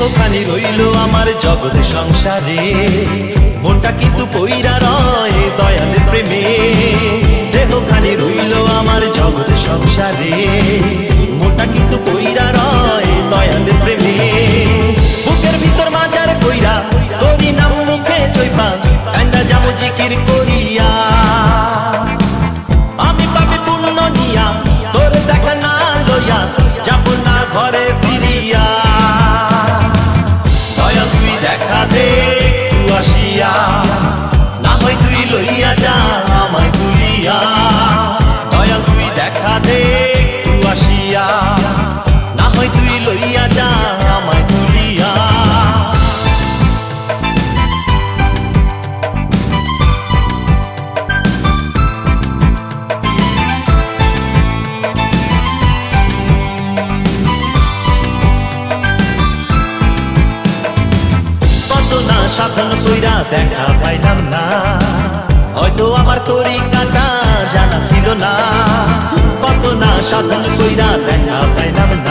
দেহখানি রইল আমার জগৎ সংসারে, মনটা কিন্তু পইরা রয় দয়ালের প্রেমে। দেহখানি রইল আমার জগৎ সংসারে, মনটা কিন্তু পইরা রয় দয়ালের প্রেমে। বুকের ভিতর মাজার কইরা করি নাম মুখে জয়পা, কান্দা যামু জিকির করিয়া। আমি পাপি পুণ্য নিয়া তোর দেখা না লইয়া, যাব না ঘরে ফিরিয়া। দয়াল তুই দেখা দে তুই আসিয়া, না হয় তুই লইয়া যা আমায় তুলিয়া। দয়াল তুই দেখা দে তুই আসিয়া, না হয় তুই লইয়া যা আমায় তুলিয়া। সাধন কইরা দেখা পাইলাম না, হয়তো আমার তরিকাটা জানা ছিল না। কত না সাধন কইরা দেখা পাইলাম না,